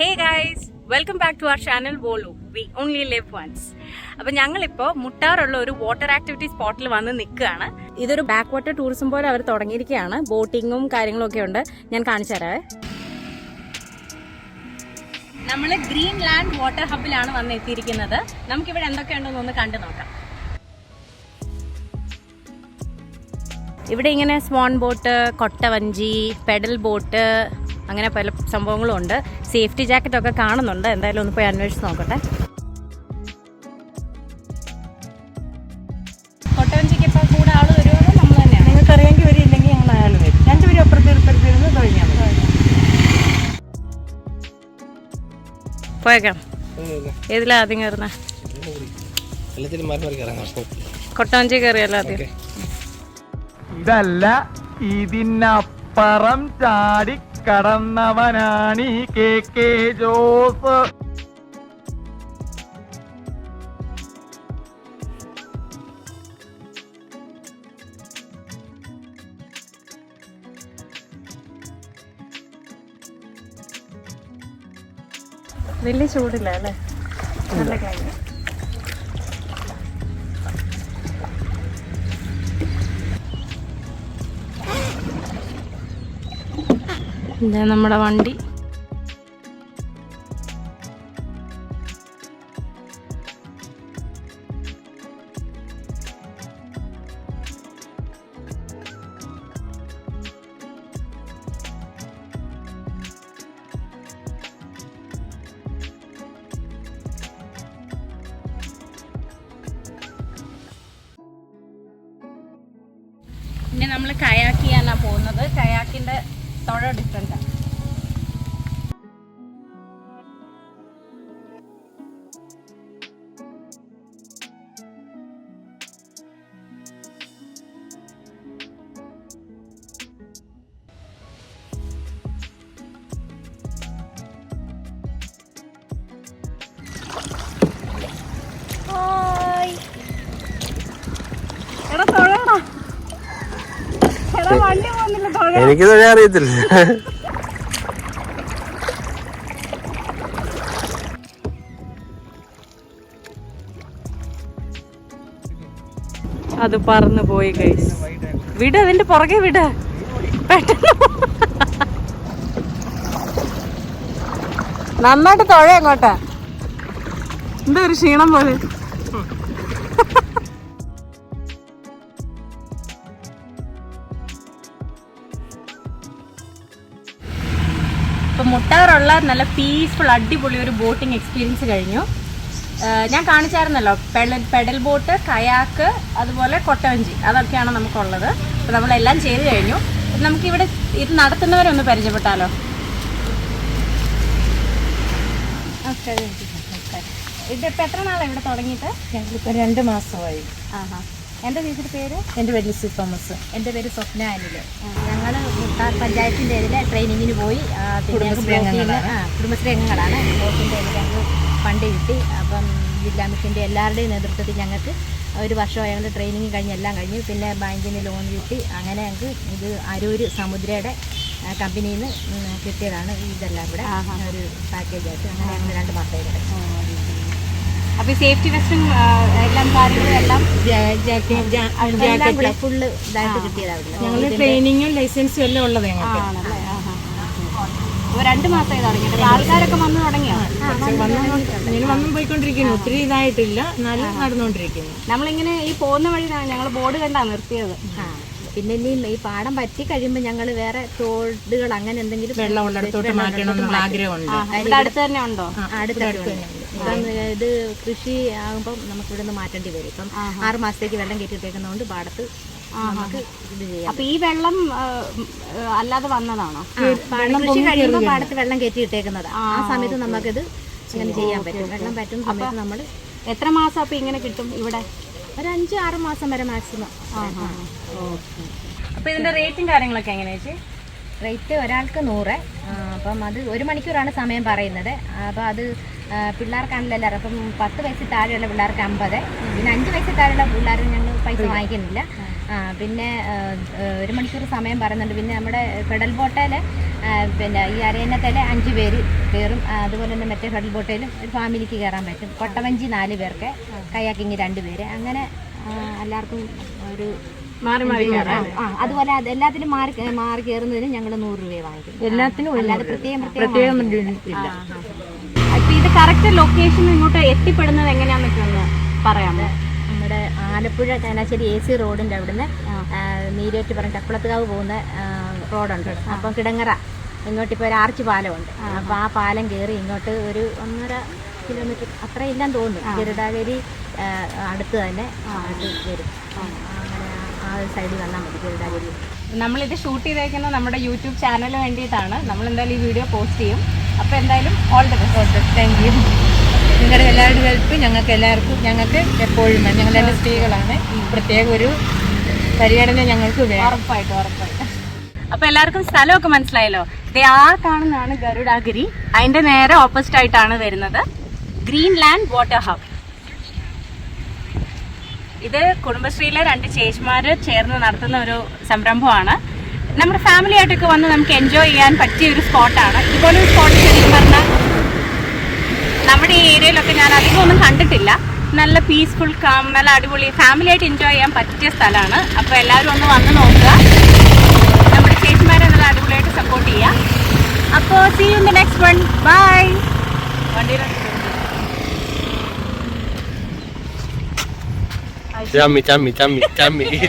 Hey guys, welcome back to our channel Volu. We only live once. അപ്പോൾ ഞങ്ങളിപ്പോൾ മുട്ടാറുള്ള ഒരു water activity സ്പോട്ടിൽ വന്ന് നിൽക്കുകയാണ്. ഇതൊരു ബാക്ക് വാട്ടർ ടൂറിസം പോലെ അവർ തുടങ്ങിയിരിക്കുകയാണ്. ബോട്ടിങ്ങും കാര്യങ്ങളും ഒക്കെ ഉണ്ട്. ഞാൻ കാണിച്ചു തരാവേ. നമ്മൾ ഗ്രീൻ ലാൻഡ് വാട്ടർ ഹബിലാണ് വന്ന് എത്തിയിരിക്കുന്നത്. നമുക്കിവിടെ എന്തൊക്കെയുണ്ടെന്ന് ഒന്ന് കണ്ടു നോക്കാം. ഇവിടെ ഇങ്ങനെ സ്വാൻ ബോട്ട്, കൊട്ടവഞ്ചി, പെഡൽ ബോട്ട്, അങ്ങനെ പല സംഭവങ്ങളും ഉണ്ട്. സേഫ്റ്റി ജാക്കറ്റ് ഒക്കെ കാണുന്നുണ്ട്. എന്തായാലും ഒന്ന് പോയി അന്വേഷിച്ച് നോക്കട്ടെ. കൊട്ടവഞ്ചിക്ക് ഇപ്പോൾ കൂടെ ആൾ വരുമോ? നമ്മൾ തന്നെയാണ്. നിങ്ങൾക്ക് അറിയാമെങ്കിൽ വരില്ലെങ്കിൽ ഞങ്ങൾ അയാൾ വരും. രണ്ടുപേരും അപ്പുറത്തിരുന്ന് കഴിഞ്ഞാൽ മതി. പോയേക്കാം. ഏതിലാ ആദ്യം കയറുന്ന? കൊട്ടവഞ്ചി കയറിയല്ലോ ആദ്യം. ഇതല്ല, ഇതിനപ്പുറം ചാടി കടന്നവനാണ് ഈ കെ ജോസ്. വലിയ ചൂടില്ല അല്ലേ? നല്ല കാര്യം. ഇതാ നമ്മുടെ വണ്ടി. പിന്നെ നമ്മൾ കയാക്ക് ചെയ്യാനാണ് പോകുന്നത്. കയാക്കിൻ്റെ തുഴ ഡിഫറെൻ്റാണ്. എടാ തുഴയടാ. എടാ വണ്ടി പോകുന്നില്ല, തുഴ. എനിക്ക് തൊഴിൽ അറിയത്തില്ല. അത് പറന്നു പോയി ഗൈസ്. വിട്, അതിന്റെ പുറകെ വിട്. പെട്ടെന്ന് നന്നായിട്ട് തുഴ അങ്ങോട്ടാ. എന്താ ഒരു ക്ഷീണം പോലെ. ഇപ്പം മുട്ടാറുള്ള നല്ല പീസ്ഫുൾ അടിപൊളി ഒരു ബോട്ടിംഗ് എക്സ്പീരിയൻസ് കഴിഞ്ഞു. ഞാൻ കാണിച്ചായിരുന്നല്ലോ, പെഡൽ ബോട്ട്, കയാക്ക്, അതുപോലെ കൊട്ടവഞ്ചി, അതൊക്കെയാണ് നമുക്കുള്ളത്. അപ്പോൾ നമ്മളെല്ലാം ചെയ്ത് കഴിഞ്ഞു. നമുക്കിവിടെ ഇത് നടത്തുന്നവരെ ഒന്ന് പരിചയപ്പെട്ടാലോ? ഇതിപ്പോൾ എത്ര നാളാണ് ഇവിടെ തുടങ്ങിയിട്ട്? ഞങ്ങളിപ്പോൾ 2 മാസമായി. ആഹാ. എൻ്റെ ചേച്ചിയുടെ പേര്? എൻ്റെ പേര് ലിസി തോമസ്. എൻ്റെ പേര് സ്വപ്ന അനിൽ. ഞങ്ങൾ മുട്ടാർ പഞ്ചായത്തിൻ്റെ ഇതിൽ ട്രെയിനിങ്ങിന് പോയി. കുടുംബശ്രീ അംഗങ്ങളാണ്. ബോട്ടിൻ്റെ ഇതിൽ ഞങ്ങൾ ഫണ്ട് കിട്ടി. അപ്പം ജില്ലാ മിഷൻ്റെ എല്ലാവരുടെയും നേതൃത്വത്തിൽ ഞങ്ങൾക്ക് 1 വർഷം ഞങ്ങൾ ട്രെയിനിങ് എല്ലാം കഴിഞ്ഞു. പിന്നെ ബാങ്കിന് ലോൺ കിട്ടി. അങ്ങനെ ഞങ്ങൾക്ക് ഇത് അരൂർ സമുദ്രയുടെ കമ്പനിയിൽ നിന്ന് കിട്ടിയതാണ് ഇതെല്ലാം കൂടെ ഒരു പാക്കേജായിട്ട്. അങ്ങനെ ഞങ്ങൾ 2 മാസമായിട്ട്. അപ്പോൾ സേഫ്റ്റി വെസ്റ്റും എല്ലാം കാര്യങ്ങളും എല്ലാം ഫുള്ള് ഇതായിട്ട് കിട്ടിയതാണ്. ഞങ്ങൾ ട്രെയിനിങ്ങും ലൈസൻസും എല്ലാം ഉള്ളത് ഞങ്ങൾക്ക്. ആണല്ലേ? 2 മാസമായി തുടങ്ങിയിട്ട്. ആൾക്കാരൊക്കെ വന്നു തുടങ്ങിയോ? ഇങ്ങനെ വന്നും പോയിക്കൊണ്ടിരിക്കുന്നു. ഒത്തിരി ഇതായിട്ടില്ല, എന്നാലും നടന്നുകൊണ്ടിരിക്കുന്നു. നമ്മളിങ്ങനെ ഈ പോകുന്ന വഴി ഞങ്ങൾ ബോർഡ് കണ്ടാണ് നിർത്തിയത്. പിന്നെ ഇനിയും ഈ പാടം പറ്റി കഴിയുമ്പോൾ ഞങ്ങൾ വേറെ തോടുകൾ അങ്ങനെ എന്തെങ്കിലും വെള്ളം ഉള്ളിടത്തോട്ട് മാറ്റണം എന്നുള്ള ആഗ്രഹമുണ്ട്. ഇവിടെ അടുത്ത് തന്നെ ഉണ്ടോ? അടുത്തൊക്കെ ഇപ്പം ഇത് കൃഷി ആകുമ്പം നമുക്ക് ഇവിടെ നിന്ന് മാറ്റേണ്ടി വരും. ഇപ്പം 6 മാസത്തേക്ക് വെള്ളം കെട്ടിയിട്ടേക്കുന്നതുകൊണ്ട് പാടത്ത് നമുക്ക് ഇത് ചെയ്യാം. അപ്പൊ ഈ വെള്ളം അല്ലാതെ വന്നതാണോ? കൃഷി കഴിയുമ്പോൾ പാടത്ത് വെള്ളം കെട്ടിയിട്ടേക്കുന്നത്. ആ സമയത്ത് നമുക്കിത് ഇങ്ങനെ ചെയ്യാൻ പറ്റും. വെള്ളം പറ്റുന്ന സമയത്ത് നമ്മൾ എത്ര മാസം അപ്പൊ ഇങ്ങനെ കിട്ടും ഇവിടെ? ഒരു 5-6 മാസം വരെ മാക്സിമം. അപ്പൊ ഇതിന്റെ റേറ്റും കാര്യങ്ങളൊക്കെ എങ്ങനെയാ ചേച്ചി? റേറ്റ് ഒരാൾക്ക് 100. അപ്പം അത് 1 മണിക്കൂറാണ് സമയം പറയുന്നത്. അപ്പോൾ അത് പിള്ളേർക്കാണല്ലോ എല്ലാവരും. അപ്പം 10 വയസ്സിൽ താഴെയുള്ള പിള്ളേർക്ക് 50. പിന്നെ 5 വയസ്സിൽ താഴെയുള്ള പിള്ളേർ ഞങ്ങൾ പൈസ വാങ്ങിക്കുന്നില്ല. പിന്നെ 1 മണിക്കൂർ സമയം പറയുന്നുണ്ട്. പിന്നെ നമ്മുടെ പെഡൽ ബോട്ടേൽ പിന്നെ ഈ അരയന്നത്തേൽ 5 പേര് കയറും. അതുപോലെ തന്നെ മറ്റേ പെഡൽ ബോട്ടേലും ഒരു ഫാമിലിക്ക് കയറാൻ പറ്റും. കൊട്ടവഞ്ചി 4 പേർക്ക്, കയാക്കിങ് 2 പേര്, അങ്ങനെ എല്ലാവർക്കും ഒരു മാറി മാറി അതുപോലെ എല്ലാത്തിനും മാറി കയറുന്നതിന് ഞങ്ങൾ 100 രൂപ വാങ്ങിക്കും. എല്ലാത്തിനും അല്ലാതെ പ്രത്യേകം ഇല്ല. അപ്പൊ ഇത് കറക്റ്റ് ലൊക്കേഷൻ ഇങ്ങോട്ട് എത്തിപ്പെടുന്നത് എങ്ങനെയാന്നൊക്കെ ഒന്ന് പറയാമോ? നമ്മുടെ ആലപ്പുഴ ചങ്ങനാശ്ശേരി AC റോഡിൻ്റെ അവിടുന്ന് നീരേറ്റുപുറം ചക്കുളത്തുകാവ് പോകുന്ന റോഡുണ്ട്. അപ്പം കിടങ്ങറ ഇങ്ങോട്ടിപ്പോൾ ഒരു ആർച്ച് പാലമുണ്ട്. അപ്പോൾ ആ പാലം കയറി ഇങ്ങോട്ട് ഒരു 1.5 കിലോമീറ്റർ അത്ര ഇല്ലാന്ന് തോന്നുന്നു. ഗരുഡാഗിരി അടുത്ത് തന്നെ വരും. അങ്ങനെ ആ ഒരു സൈഡിൽ വന്നാൽ മതി ഗരുഡാഗിരി. നമ്മളിത് ഷൂട്ട് ചെയ്തേക്കുന്നത് നമ്മുടെ യൂട്യൂബ് ചാനലിന് വേണ്ടിയിട്ടാണ്. നമ്മൾ എന്തായാലും ഈ വീഡിയോ പോസ്റ്റ് ചെയ്യും. അപ്പോൾ എന്തായാലും all the best. Thank you. നിങ്ങളുടെ എല്ലാവരുടെ ഹെൽപ്പ് ഞങ്ങൾക്ക് എപ്പോഴും വേണം. ഞങ്ങൾ 2 സ്ത്രീകളാണ്. പ്രത്യേക ഒരു പരിഗണന ഞങ്ങൾക്ക് വേണം. ഉറപ്പായിട്ടും. അപ്പൊ എല്ലാവർക്കും സ്ഥലമൊക്കെ മനസ്സിലായല്ലോ. ഇത് ആ കാണുന്നതാണ് ഗരുഡാഗിരി. അതിന്റെ നേരെ ഓപ്പോസിറ്റ് ആയിട്ടാണ് വരുന്നത് ഗ്രീൻലാൻഡ് വാട്ടർ ഹബ്. ഇത് കുടുംബശ്രീയിലെ 2 ചേച്ചിമാര് ചേർന്ന് നടത്തുന്ന ഒരു സംരംഭമാണ്. നമ്മുടെ ഫാമിലി ആയിട്ടൊക്കെ വന്ന് നമുക്ക് എൻജോയ് ചെയ്യാൻ പറ്റിയ ഒരു സ്പോട്ടാണ്. ഇതുപോലെ ഒരു സ്പോട്ട് ശരിക്കും പറഞ്ഞാൽ നമ്മുടെ ഈ ഏരിയയിലൊക്കെ ഞാൻ അധികം ഒന്നും കണ്ടിട്ടില്ല. നല്ല പീസ്ഫുൾ കാം, നല്ല അടിപൊളി ഫാമിലി ആയിട്ട് എൻജോയ് ചെയ്യാൻ പറ്റിയ സ്ഥലമാണ്. അപ്പോൾ എല്ലാവരും ഒന്ന് വന്ന് നോക്കുക. നമ്മുടെ ചേച്ചിമാരെ നല്ല അടിപൊളിയായിട്ട് സപ്പോർട്ട് ചെയ്യുക. അപ്പോൾ see you in the next one. Bye. Chami.